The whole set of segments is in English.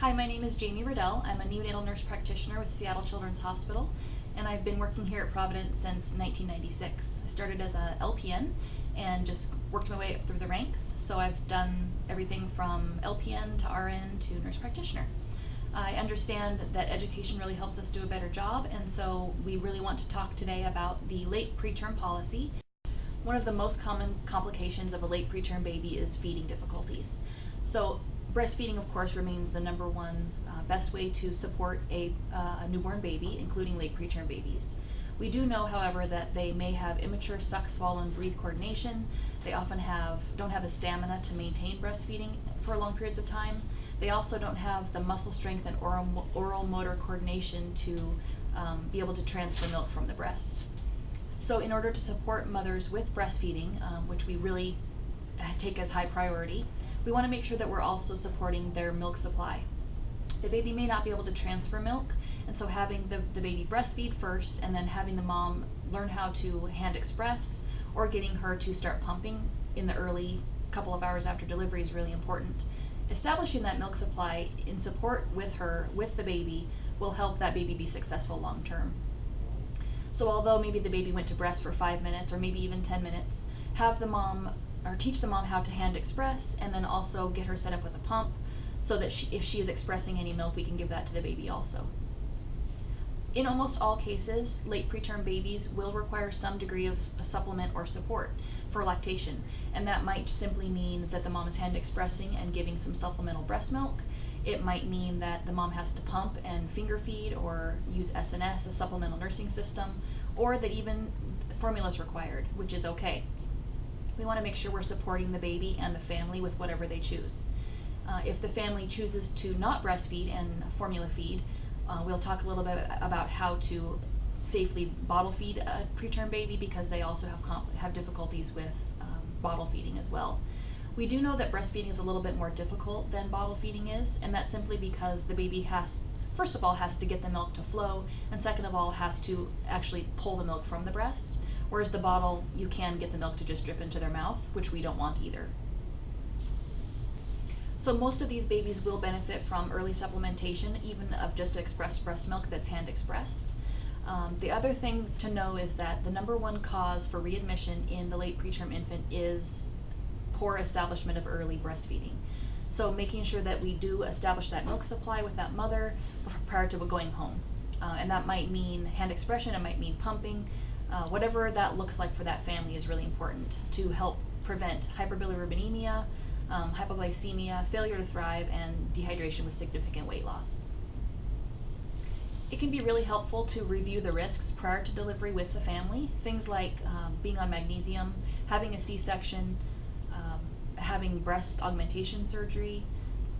Hi, my name is Jamie Riddell. I'm a neonatal nurse practitioner with Seattle Children's Hospital, and I've been working here at Providence since 1996. I started as a LPN and just worked my way up through the ranks. So I've done everything from LPN to RN to nurse practitioner. I understand that education really helps us do a better job, and so we really want to talk today about the late preterm policy. One of the most common complications of a late preterm baby is feeding difficulties. So breastfeeding, of course, remains the number one best way to support a newborn baby, including late preterm babies. We do know, however, that they may have immature suck, swallow, and breathe coordination. They often don't have the stamina to maintain breastfeeding for long periods of time. They also don't have the muscle strength and oral motor coordination to be able to transfer milk from the breast. So in order to support mothers with breastfeeding, which we really take as high priority, we want to make sure that we're also supporting their milk supply. The baby may not be able to transfer milk, and so having the baby breastfeed first and then having the mom learn how to hand express or getting her to start pumping in the early couple of hours after delivery is really important. Establishing that milk supply in support with the baby, will help that baby be successful long term. So although maybe the baby went to breast for 5 minutes or maybe even 10 minutes, have the mom or teach the mom how to hand express, and then also get her set up with a pump so that if she is expressing any milk, we can give that to the baby also. In almost all cases, late preterm babies will require some degree of a supplement or support for lactation, and that might simply mean that the mom is hand expressing and giving some supplemental breast milk. It might mean that the mom has to pump and finger feed or use SNS, a supplemental nursing system, or that even formula is required, which is okay. We want to make sure we're supporting the baby and the family with whatever they choose. If the family chooses to not breastfeed and formula feed, we'll talk a little bit about how to safely bottle feed a preterm baby, because they also have difficulties with bottle feeding as well. We do know that breastfeeding is a little bit more difficult than bottle feeding is, and that's simply because the baby first of all has to get the milk to flow, and second of all has to actually pull the milk from the breast. Whereas the bottle, you can get the milk to just drip into their mouth, which we don't want either. So most of these babies will benefit from early supplementation, even of just expressed breast milk that's hand expressed. The other thing to know is that the number one cause for readmission in the late preterm infant is poor establishment of early breastfeeding. So making sure that we do establish that milk supply with that mother prior to going home. And that might mean hand expression, it might mean pumping. Whatever that looks like for that family is really important to help prevent hyperbilirubinemia, hypoglycemia, failure to thrive, and dehydration with significant weight loss. It can be really helpful to review the risks prior to delivery with the family. Things like being on magnesium, having a C-section, having breast augmentation surgery,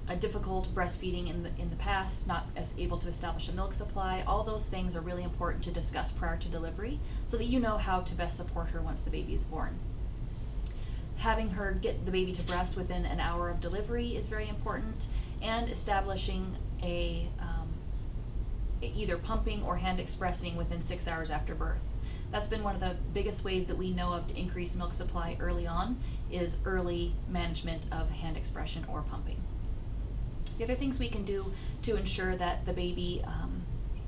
a difficult breastfeeding in the past, not as able to establish a milk supply. All those things are really important to discuss prior to delivery so that you know how to best support her once the baby is born. Having her get the baby to breast within an hour of delivery is very important, and establishing either pumping or hand expressing within 6 hours after birth. That's been one of the biggest ways that we know of to increase milk supply early on, is early management of hand expression or pumping. The other things we can do to ensure that the baby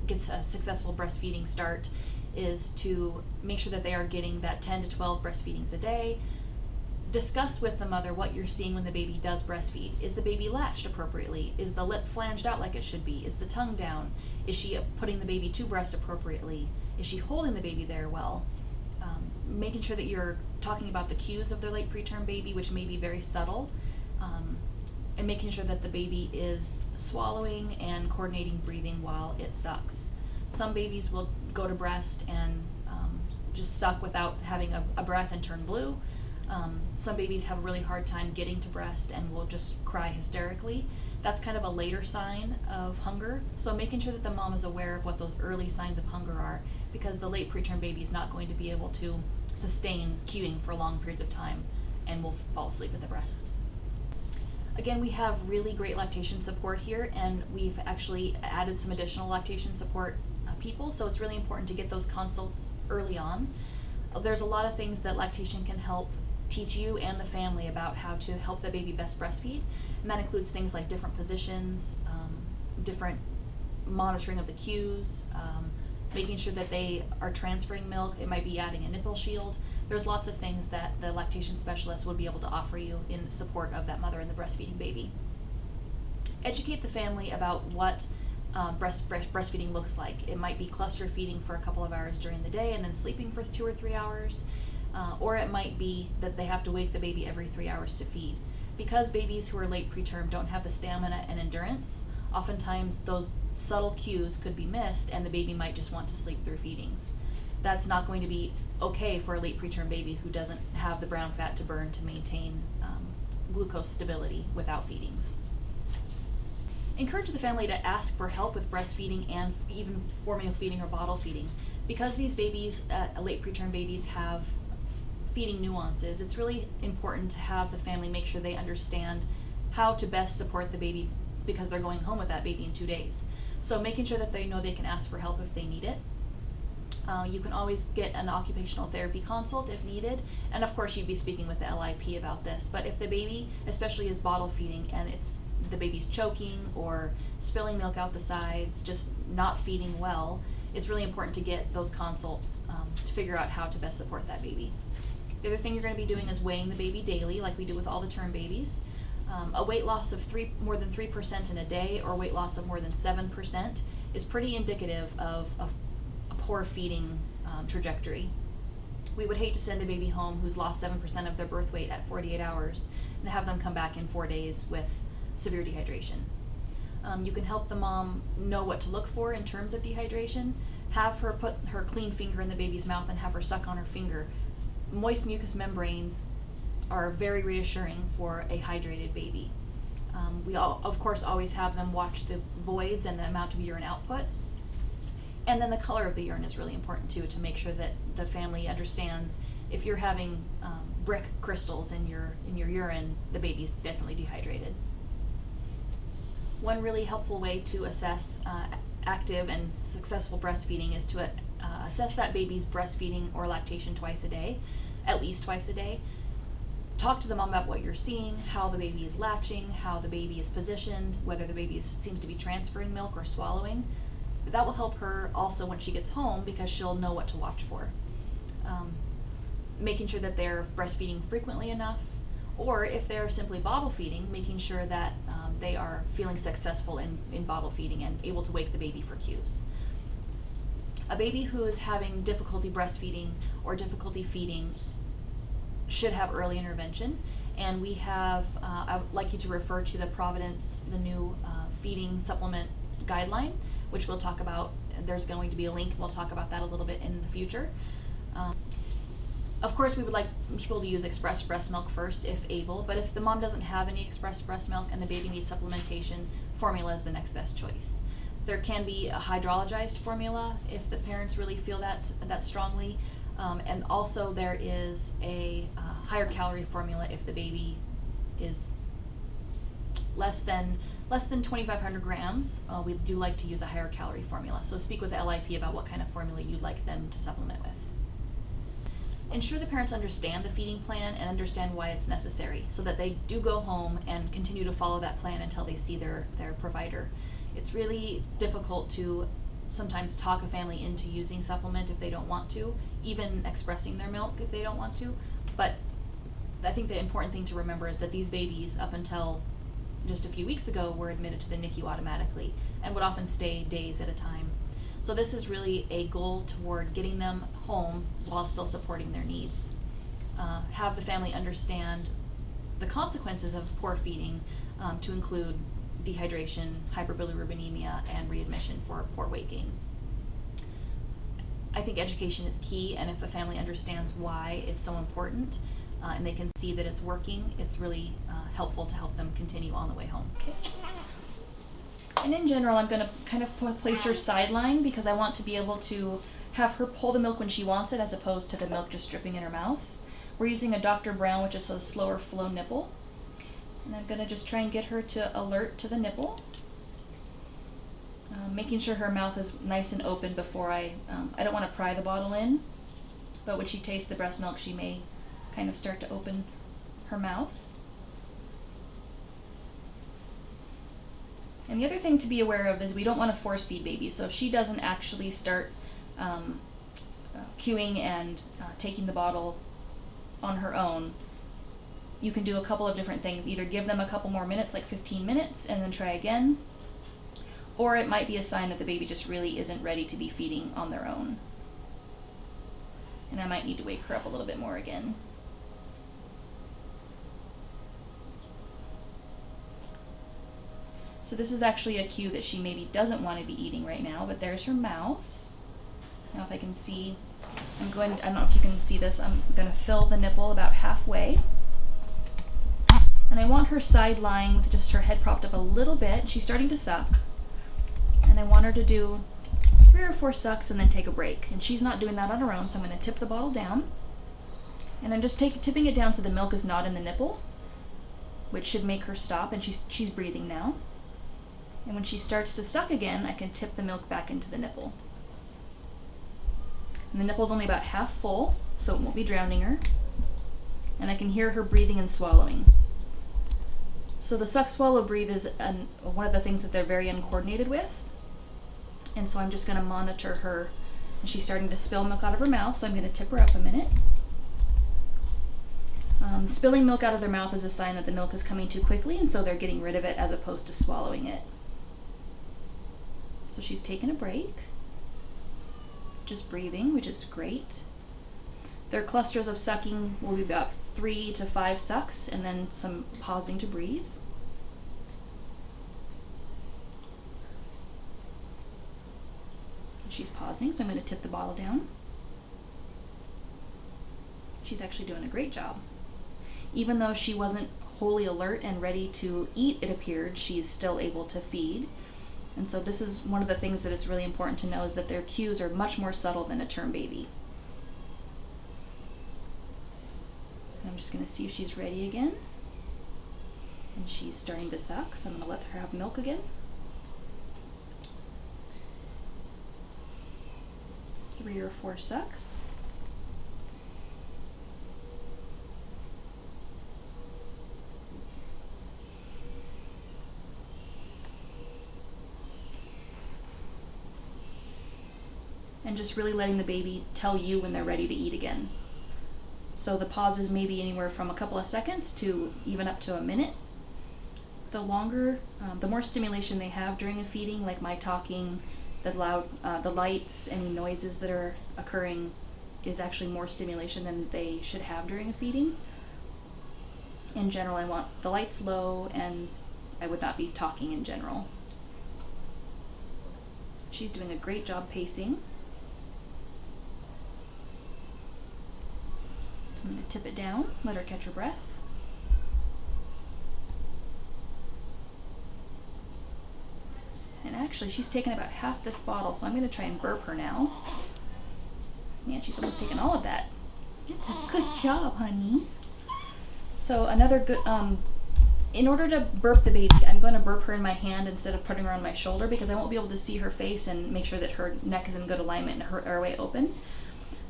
gets a successful breastfeeding start is to make sure that they are getting that 10 to 12 breastfeedings a day. Discuss with the mother what you're seeing when the baby does breastfeed. Is the baby latched appropriately? Is the lip flanged out like it should be? Is the tongue down? Is she putting the baby to breast appropriately? Is she holding the baby there well? Making sure that you're talking about the cues of their late preterm baby, which may be very subtle, and making sure that the baby is swallowing and coordinating breathing while it sucks. Some babies will go to breast and just suck without having a breath and turn blue. Some babies have a really hard time getting to breast and will just cry hysterically. That's kind of a later sign of hunger. So making sure that the mom is aware of what those early signs of hunger are, because the late preterm baby is not going to be able to sustain cueing for long periods of time and will fall asleep at the breast. Again, we have really great lactation support here, and we've actually added some additional lactation support people, so it's really important to get those consults early on. There's a lot of things that lactation can help teach you and the family about how to help the baby best breastfeed, and that includes things like different positions, different monitoring of the cues, making sure that they are transferring milk. It might be adding a nipple shield. There's lots of things that the lactation specialist would be able to offer you in support of that mother and the breastfeeding baby. Educate the family about what breastfeeding looks like. It might be cluster feeding for a couple of hours during the day and then sleeping for 2 or 3 hours, or it might be that they have to wake the baby every 3 hours to feed. Because babies who are late preterm don't have the stamina and endurance, oftentimes those subtle cues could be missed and the baby might just want to sleep through feedings. That's not going to be okay for a late preterm baby who doesn't have the brown fat to burn to maintain glucose stability without feedings. Encourage the family to ask for help with breastfeeding and even formula feeding or bottle feeding. Because these babies, late preterm babies, have feeding nuances, it's really important to have the family make sure they understand how to best support the baby because they're going home with that baby in 2 days. So making sure that they know they can ask for help if they need it. You can always get an occupational therapy consult if needed, and of course you'd be speaking with the LIP about this. But if the baby, especially is bottle feeding, and the baby's choking or spilling milk out the sides, just not feeding well, it's really important to get those consults to figure out how to best support that baby. The other thing you're going to be doing is weighing the baby daily, like we do with all the term babies. A weight loss of more than 3% in a day, or weight loss of more than 7%, is pretty indicative of a poor feeding trajectory. We would hate to send a baby home who's lost 7% of their birth weight at 48 hours and have them come back in 4 days with severe dehydration. You can help the mom know what to look for in terms of dehydration. Have her put her clean finger in the baby's mouth and have her suck on her finger. Moist mucous membranes are very reassuring for a hydrated baby. We of course always have them watch the voids and the amount of urine output. And then the color of the urine is really important too, to make sure that the family understands if you're having brick crystals in your urine, the baby's definitely dehydrated. One really helpful way to assess active and successful breastfeeding is to assess that baby's breastfeeding or lactation twice a day, at least twice a day. Talk to the mom about what you're seeing, how the baby is latching, how the baby is positioned, whether the baby seems to be transferring milk or swallowing. That will help her also when she gets home because she'll know what to watch for. Making sure that they're breastfeeding frequently enough, or if they're simply bottle feeding, making sure that they are feeling successful in bottle feeding and able to wake the baby for cues. A baby who is having difficulty breastfeeding or difficulty feeding should have early intervention, and we have, I would like you to refer to the Providence, the new feeding supplement guideline, which we'll talk about. There's going to be a link, and we'll talk about that a little bit in the future. Of course, we would like people to use express breast milk first if able, but if the mom doesn't have any express breast milk and the baby needs supplementation, formula is the next best choice. There can be a hydrologized formula if the parents really feel that strongly, and also there is a higher calorie formula if the baby is less than 2,500 grams. We do like to use a higher calorie formula, so speak with the LIP about what kind of formula you'd like them to supplement with. Ensure the parents understand the feeding plan and understand why it's necessary so that they do go home and continue to follow that plan until they see their provider. It's really difficult to sometimes talk a family into using supplement if they don't want to, even expressing their milk if they don't want to. But I think the important thing to remember is that these babies, up until just a few weeks ago, were admitted to the NICU automatically and would often stay days at a time. So this is really a goal toward getting them home while still supporting their needs. Have the family understand the consequences of poor feeding, to include dehydration, hyperbilirubinemia, and readmission for poor weight gain. I think education is key, and if a family understands why it's so important, and they can see that it's working, it's really helpful to help them continue on the way home. Okay. And in general, I'm going to kind of place her sideline because I want to be able to have her pull the milk when she wants it as opposed to the milk just dripping in her mouth. We're using a Dr. Brown, which is a slower flow nipple. And I'm going to just try and get her to alert to the nipple. Making sure her mouth is nice and open before I don't want to pry the bottle in, but when she tastes the breast milk, she may kind of start to open her mouth. And the other thing to be aware of is we don't want to force feed babies. So if she doesn't actually start cueing and taking the bottle on her own, you can do a couple of different things. Either give them a couple more minutes, like 15 minutes, and then try again. Or it might be a sign that the baby just really isn't ready to be feeding on their own. And I might need to wake her up a little bit more again. So this is actually a cue that she maybe doesn't want to be eating right now, but there's her mouth. Now if I can see, I don't know if you can see this, I'm going to fill the nipple about halfway. And I want her side lying with just her head propped up a little bit. She's starting to suck. And I want her to do 3 or 4 sucks and then take a break. And she's not doing that on her own, so I'm going to tip the bottle down. And I'm just tipping it down so the milk is not in the nipple, which should make her stop, and she's breathing now. And when she starts to suck again, I can tip the milk back into the nipple. And the nipple's only about half full, so it won't be drowning her. And I can hear her breathing and swallowing. So the suck, swallow, breathe is one of the things that they're very uncoordinated with. And so I'm just going to monitor her. And she's starting to spill milk out of her mouth, so I'm going to tip her up a minute. Spilling milk out of their mouth is a sign that the milk is coming too quickly, and so they're getting rid of it as opposed to swallowing it. So she's taking a break, just breathing, which is great. Their clusters of sucking will be about 3 to 5 sucks, and then some pausing to breathe. She's pausing, so I'm going to tip the bottle down. She's actually doing a great job. Even though she wasn't wholly alert and ready to eat, it appeared, she's still able to feed. And so this is one of the things that it's really important to know, is that their cues are much more subtle than a term baby. And I'm just going to see if she's ready again. And she's starting to suck, so I'm going to let her have milk again. 3 or 4 sucks. And just really letting the baby tell you when they're ready to eat again. So the pauses may be anywhere from a couple of seconds to even up to a minute. The longer, the more stimulation they have during a feeding, like my talking, the lights, any noises that are occurring, is actually more stimulation than they should have during a feeding. In general, I want the lights low, and I would not be talking in general. She's doing a great job pacing. I'm going to tip it down, let her catch her breath. And actually, she's taken about half this bottle, so I'm going to try and burp her now. Yeah, she's almost taken all of that. That's a good job, honey. So another good, in order to burp the baby, I'm going to burp her in my hand instead of putting her on my shoulder, because I won't be able to see her face and make sure that her neck is in good alignment and her airway open.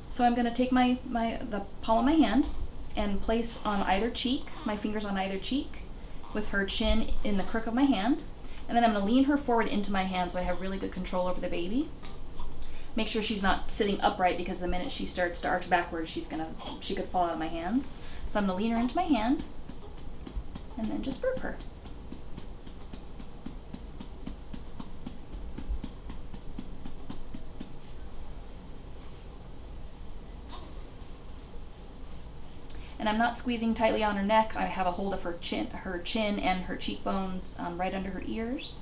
So I'm going to take the palm of my hand and place on either cheek, my fingers on either cheek, with her chin in the crook of my hand. And then I'm going to lean her forward into my hand so I have really good control over the baby. Make sure she's not sitting upright, because the minute she starts to arch backwards, she could fall out of my hands. So I'm going to lean her into my hand and then just burp her. And I'm not squeezing tightly on her neck. I have a hold of her chin and her cheekbones right under her ears.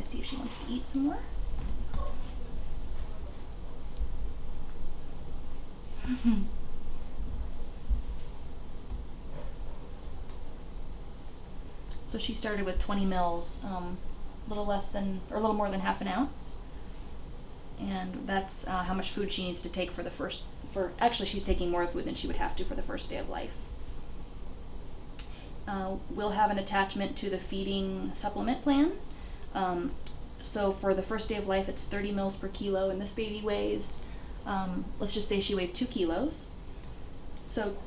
See if she wants to eat some more. So she started with 20 mils, a little more than half an ounce. And that's how much food she needs to take actually she's taking more food than she would have to for the first day of life. We'll have an attachment to the feeding supplement plan. So for the first day of life, it's 30 mils per kilo, and this baby weighs, let's just say she weighs 2 kilos. So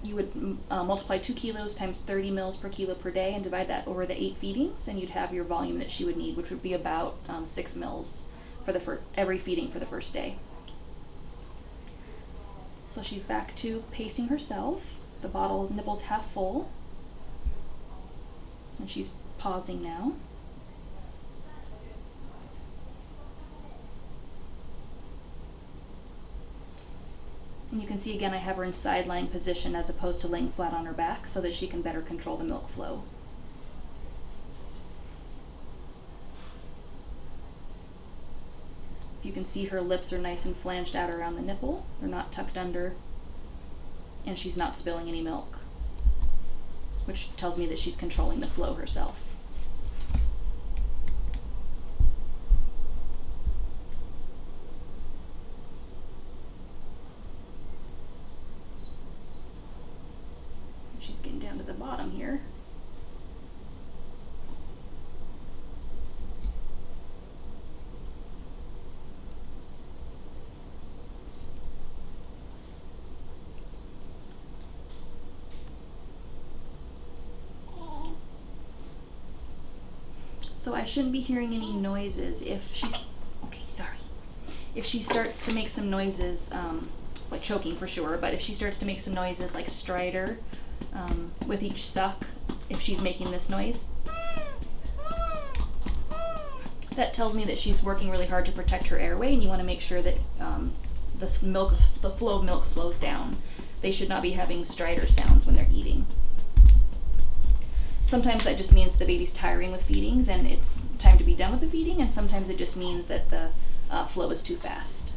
you would multiply 2 kilos times 30 mils per kilo per day and divide that over the 8 feedings, and you'd have your volume that she would need, which would be about 6 mils for every feeding for the first day. So she's back to pacing herself. The bottle nipple's half full, and she's pausing now. And you can see again I have her in side lying position as opposed to laying flat on her back so that she can better control the milk flow. You can see her lips are nice and flanged out around the nipple. They're not tucked under, and she's not spilling any milk, which tells me that she's controlling the flow herself. She's getting down to the bottom here. So I shouldn't be hearing any noises if she's, if she starts to make some noises, like choking for sure, but if she starts to make some noises like stridor with each suck, if she's making this noise, that tells me that she's working really hard to protect her airway, and you want to make sure that the flow of milk slows down. They should not be having stridor sounds when they're eating. Sometimes that just means the baby's tiring with feedings and it's time to be done with the feeding, and sometimes it just means that the flow is too fast.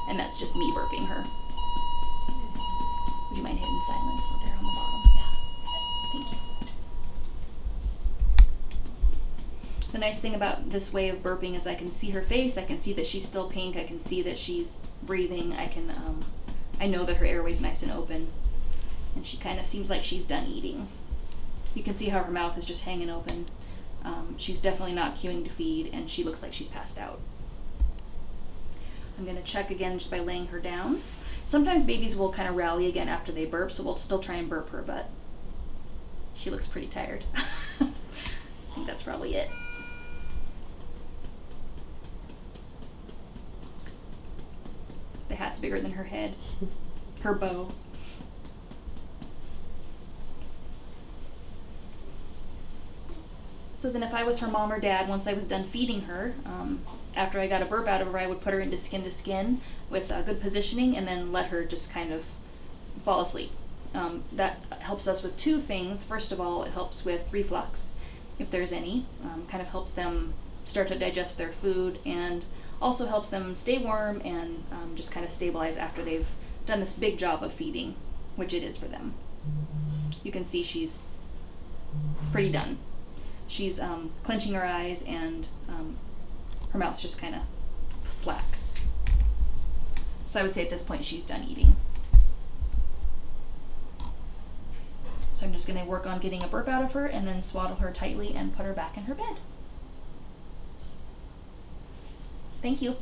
And that's just me burping her. Would you mind hitting silence there on the bottom? Yeah, thank you. The nice thing about this way of burping is I can see her face, I can see that she's still pink, I can see that she's breathing, I know that her airway's nice and open, and she kind of seems like she's done eating. You can see how her mouth is just hanging open. She's definitely not queuing to feed, and she looks like she's passed out. I'm going to check again just by laying her down. Sometimes babies will kind of rally again after they burp, so we'll still try and burp her, but she looks pretty tired. I think that's probably it. The hat's bigger than her head. Her bow. So then if I was her mom or dad, once I was done feeding her, after I got a burp out of her, I would put her into skin to skin with good positioning and then let her just kind of fall asleep. That helps us with 2 things. First of all, it helps with reflux, if there's any. Kind of helps them start to digest their food, and also helps them stay warm and just kind of stabilize after they've done this big job of feeding, which it is for them. You can see she's pretty done. She's clenching her eyes, and her mouth's just kind of slack. So I would say at this point she's done eating. So I'm just going to work on getting a burp out of her and then swaddle her tightly and put her back in her bed. Thank you.